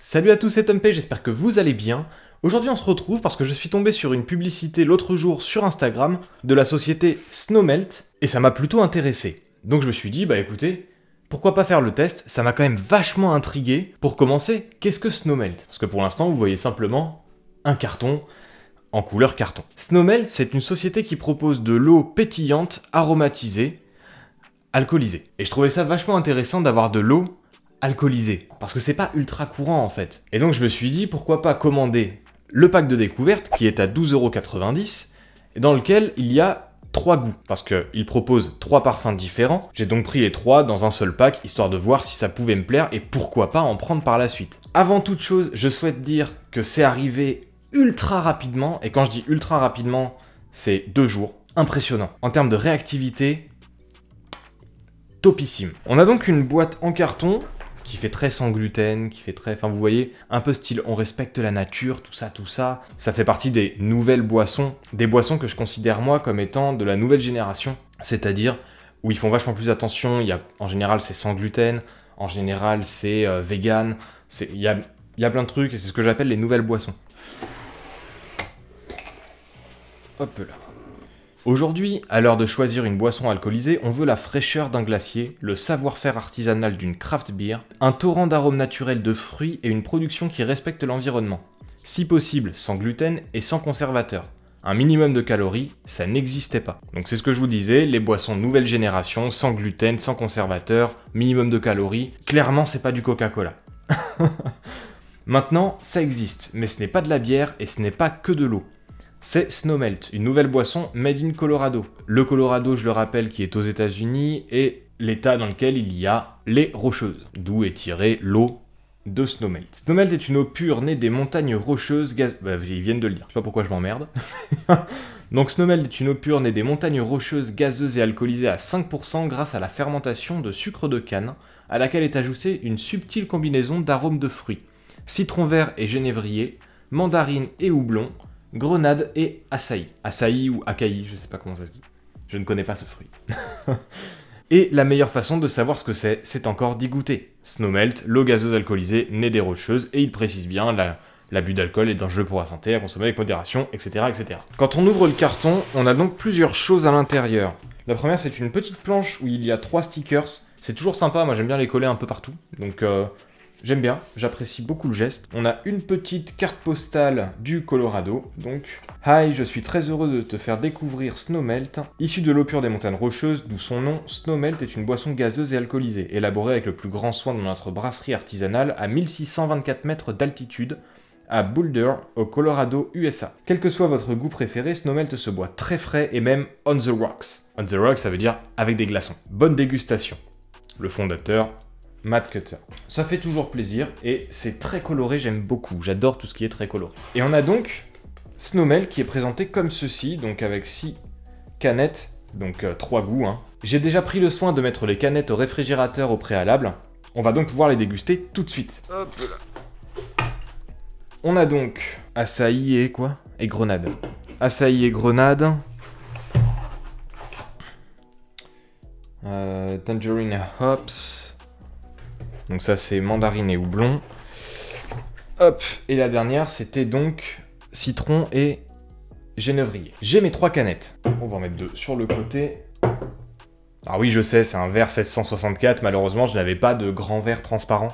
Salut à tous, c'est Tom P, j'espère que vous allez bien. Aujourd'hui on se retrouve parce que je suis tombé sur une publicité l'autre jour sur Instagram de la société Snowmelt et ça m'a plutôt intéressé. Donc je me suis dit, bah écoutez, pourquoi pas faire le test, ça m'a quand même vachement intrigué. Pour commencer, qu'est-ce que Snowmelt? Parce que pour l'instant vous voyez simplement un carton en couleur carton. Snowmelt, c'est une société qui propose de l'eau pétillante, aromatisée, alcoolisée. Et je trouvais ça vachement intéressant d'avoir de l'eau alcoolisé, parce que c'est pas ultra courant en fait. Et donc je me suis dit pourquoi pas commander le pack de découverte qui est à 12,90 € et dans lequel il y a 3 goûts, parce qu'il propose 3 parfums différents. J'ai donc pris les 3 dans un seul pack, histoire de voir si ça pouvait me plaire et pourquoi pas en prendre par la suite. Avant toute chose, je souhaite dire que c'est arrivé ultra rapidement, et quand je dis ultra rapidement, c'est 2 jours. Impressionnant. En termes de réactivité, topissime. On a donc une boîte en carton qui fait très sans gluten, qui fait très... Enfin, vous voyez, un peu style on respecte la nature, tout ça, tout ça. Ça fait partie des nouvelles boissons, des boissons que je considère moi comme étant de la nouvelle génération, c'est-à-dire où ils font vachement plus attention, en général c'est sans gluten, en général c'est vegan, il y a plein de trucs et c'est ce que j'appelle les nouvelles boissons. Hop là. Aujourd'hui, à l'heure de choisir une boisson alcoolisée, on veut la fraîcheur d'un glacier, le savoir-faire artisanal d'une craft beer, un torrent d'arômes naturels de fruits et une production qui respecte l'environnement. Si possible, sans gluten et sans conservateur. Un minimum de calories, ça n'existait pas. Donc c'est ce que je vous disais, les boissons nouvelle génération, sans gluten, sans conservateur, minimum de calories, clairement c'est pas du Coca-Cola. Maintenant, ça existe, mais ce n'est pas de la bière et ce n'est pas que de l'eau. C'est Snowmelt, une nouvelle boisson made in Colorado. Le Colorado, je le rappelle, qui est aux États-Unis et l'état dans lequel il y a les Rocheuses, d'où est tirée l'eau de Snowmelt. Snowmelt est une eau pure née des montagnes rocheuses gazeuses. Bah, ils viennent de le dire, je sais pas pourquoi je m'emmerde. Donc Snowmelt est une eau pure née des montagnes rocheuses gazeuses et alcoolisées à 5% grâce à la fermentation de sucre de canne, à laquelle est ajoutée une subtile combinaison d'arômes de fruits, citron vert et genévrier, mandarine et houblon, grenade et açaï. Açaï ou acai, je sais pas comment ça se dit. Je ne connais pas ce fruit. Et la meilleure façon de savoir ce que c'est encore d'y goûter. Snowmelt, l'eau gazeuse alcoolisée née des rocheuses, et il précise bien, l'abus d'alcool est dangereux pour la santé, à consommer avec modération, etc., etc. Quand on ouvre le carton, on a donc plusieurs choses à l'intérieur. La première, c'est une petite planche où il y a 3 stickers. C'est toujours sympa, moi j'aime bien les coller un peu partout. Donc j'aime bien, j'apprécie beaucoup le geste. On a une petite carte postale du Colorado, donc « Hi, je suis très heureux de te faire découvrir Snowmelt. Issu de l'eau pure des montagnes rocheuses, d'où son nom, Snowmelt est une boisson gazeuse et alcoolisée, élaborée avec le plus grand soin dans notre brasserie artisanale à 1624 mètres d'altitude, à Boulder, au Colorado, USA. Quel que soit votre goût préféré, Snowmelt se boit très frais et même on the rocks. On the rocks, ça veut dire avec des glaçons. Bonne dégustation. Le fondateur, Matt Cutter. Ça fait toujours plaisir et c'est très coloré, j'aime beaucoup. J'adore tout ce qui est très coloré. Et on a donc Snowmelt qui est présenté comme ceci, donc avec 6 canettes, donc 3 goûts. J'ai déjà pris le soin de mettre les canettes au réfrigérateur au préalable. On va donc pouvoir les déguster tout de suite. Hop là. On a donc açaï et quoi? Et grenade. Açaï et grenade. Tangerine et hops. Donc ça c'est mandarine et houblon. Hop, et la dernière c'était donc citron et genévrier. J'ai mes 3 canettes. On va en mettre 2 sur le côté. Ah oui je sais, c'est un verre 1664, malheureusement je n'avais pas de grand verre transparent.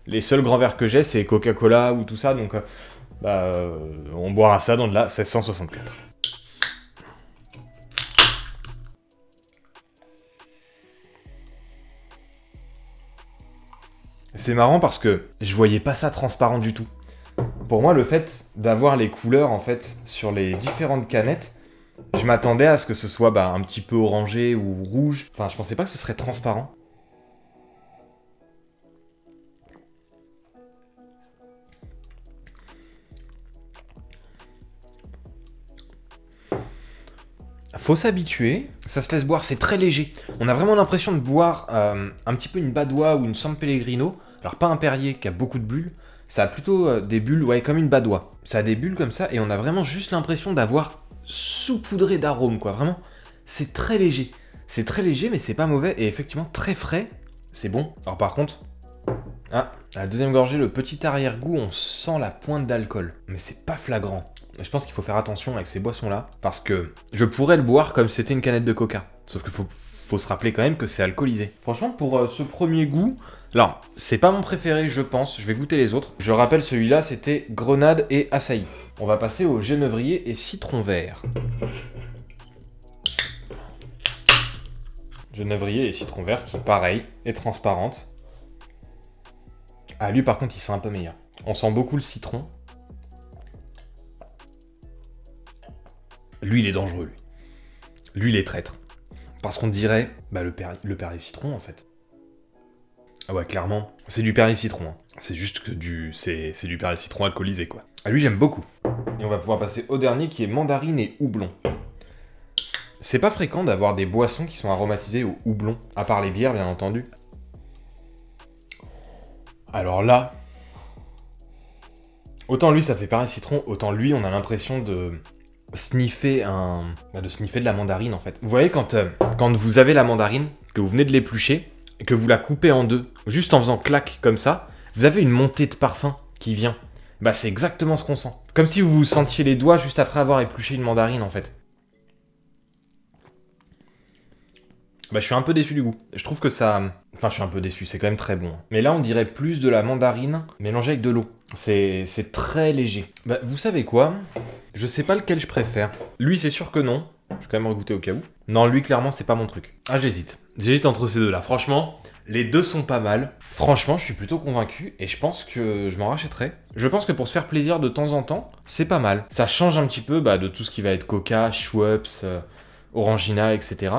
Les seuls grands verres que j'ai c'est Coca-Cola ou tout ça, donc on boira ça dans de la 1664. C'est marrant parce que je voyais pas ça transparent du tout. Pour moi, le fait d'avoir les couleurs en fait sur les différentes canettes, je m'attendais à ce que ce soit un petit peu orangé ou rouge. Enfin, je pensais pas que ce serait transparent. Faut s'habituer, ça se laisse boire, c'est très léger. On a vraiment l'impression de boire un petit peu une Badois ou une San Pellegrino. Alors pas un Perrier qui a beaucoup de bulles, ça a plutôt des bulles, ouais, comme une Badois. Ça a des bulles comme ça et on a vraiment juste l'impression d'avoir saupoudré d'arômes, quoi. Vraiment, c'est très léger. C'est très léger mais c'est pas mauvais et effectivement très frais, c'est bon. Alors par contre, Ah, à la deuxième gorgée, le petit arrière-goût, on sent la pointe d'alcool. Mais c'est pas flagrant. Je pense qu'il faut faire attention avec ces boissons-là, parce que je pourrais le boire comme si c'était une canette de coca. Sauf qu'il faut se rappeler quand même que c'est alcoolisé. Franchement, pour ce premier goût, alors, c'est pas mon préféré, je pense. Je vais goûter les autres. Je rappelle, celui-là, c'était grenade et açaï. On va passer au genévrier et citron vert. Genévrier et citron vert qui, pareil, est transparente. Ah, lui, par contre, il sent un peu meilleur. On sent beaucoup le citron. Lui, il est dangereux, lui. Lui, il est traître. Parce qu'on dirait, bah, le Perrier citron, en fait. Ah ouais, clairement, c'est du Perrier citron. Hein. C'est juste que c'est du Perrier citron alcoolisé, quoi. Ah, lui, j'aime beaucoup. Et on va pouvoir passer au dernier, qui est mandarine et houblon. C'est pas fréquent d'avoir des boissons qui sont aromatisées au houblon, à part les bières, bien entendu. Alors là, autant lui, ça fait Perrier citron, autant lui, on a l'impression de sniffer de la mandarine, en fait. Vous voyez, quand vous avez la mandarine, que vous venez de l'éplucher, et que vous la coupez en deux, juste en faisant clac comme ça, vous avez une montée de parfum qui vient. Bah, c'est exactement ce qu'on sent. Comme si vous vous sentiez les doigts juste après avoir épluché une mandarine, en fait. Bah, je suis un peu déçu du goût. Je trouve que ça... Enfin, je suis un peu déçu, c'est quand même très bon. Mais là, on dirait plus de la mandarine mélangée avec de l'eau. C'est très léger. Bah, vous savez quoi? Je sais pas lequel je préfère. Lui, c'est sûr que non. Je vais quand même regoûter au cas où. Non, lui, clairement, c'est pas mon truc. Ah, j'hésite. J'hésite entre ces deux-là. Franchement, les deux sont pas mal. Franchement, je suis plutôt convaincu et je pense que je m'en rachèterai. Je pense que pour se faire plaisir de temps en temps, c'est pas mal. Ça change un petit peu de tout ce qui va être Coca, Schweppes, Orangina, etc.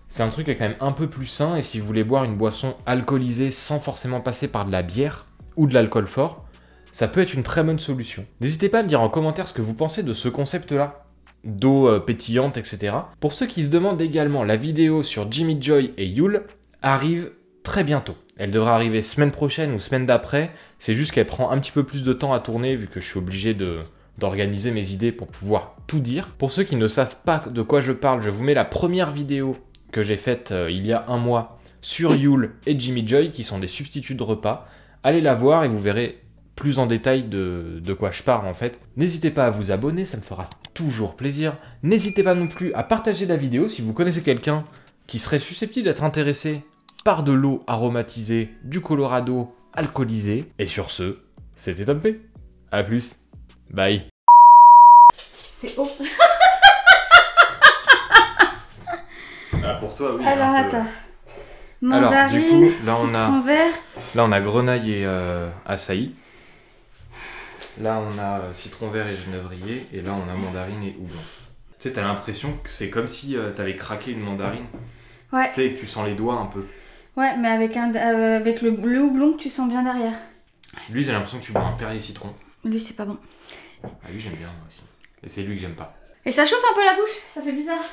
C'est un truc qui est quand même un peu plus sain, et si vous voulez boire une boisson alcoolisée sans forcément passer par de la bière ou de l'alcool fort, ça peut être une très bonne solution. N'hésitez pas à me dire en commentaire ce que vous pensez de ce concept-là, d'eau pétillante, etc. Pour ceux qui se demandent également, la vidéo sur Jimmy Joy et Yule arrive très bientôt. Elle devrait arriver semaine prochaine ou semaine d'après, c'est juste qu'elle prend un petit peu plus de temps à tourner vu que je suis obligé d'organiser mes idées pour pouvoir tout dire. Pour ceux qui ne savent pas de quoi je parle, je vous mets la première vidéo que j'ai faite il y a un mois sur Yule et Jimmy Joy, qui sont des substituts de repas. Allez la voir et vous verrez plus en détail de quoi je parle en fait. N'hésitez pas à vous abonner, ça me fera toujours plaisir. N'hésitez pas non plus à partager la vidéo si vous connaissez quelqu'un qui serait susceptible d'être intéressé par de l'eau aromatisée, du Colorado alcoolisé. Et sur ce, c'était Tom P. A plus, bye. C'est haut. Ah, pour toi, oui. Alors attends. Mandarine, alors, du coup, là citron vert. Là on a grenaille et açaï. Là on a citron vert et genévrier. Et là on a mandarine et houblon. Tu sais, t'as l'impression que c'est comme si t'avais craqué une mandarine. Ouais. Tu sais, que tu sens les doigts un peu. Ouais, mais avec le houblon que tu sens bien derrière. Lui, j'ai l'impression que tu bois un Perrier citron. Lui, c'est pas bon. Ah, lui, j'aime bien, moi aussi. Et c'est lui que j'aime pas. Et ça chauffe un peu la bouche, ça fait bizarre.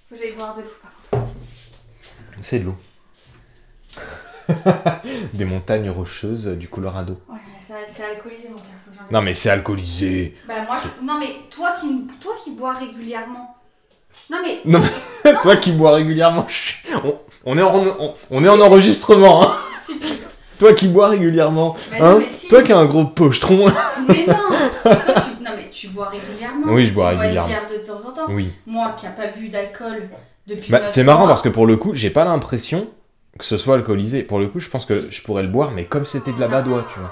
Faut que j'aille boire de l'eau par contre. C'est de l'eau. Des montagnes rocheuses du Colorado. Ouais, c'est alcoolisé mon gars. Faut que j'en Non, mais c'est alcoolisé. Bah, moi, non, mais toi qui bois régulièrement. Non, mais. Non, mais toi qui bois régulièrement. On est en enregistrement, hein. Toi qui bois régulièrement, Bah, hein, non, mais si. toi qui as un gros pochetron. Mais non. Non, mais tu bois régulièrement. Oui, je bois Tu régulièrement. bois une bière de temps en temps. Oui. Moi qui n'ai pas bu d'alcool depuis. Bah, 9 c'est marrant mois. parce que pour le coup, j'ai pas l'impression que ce soit alcoolisé. Pour le coup, je pense que je pourrais le boire, mais comme c'était de la badoie, tu vois.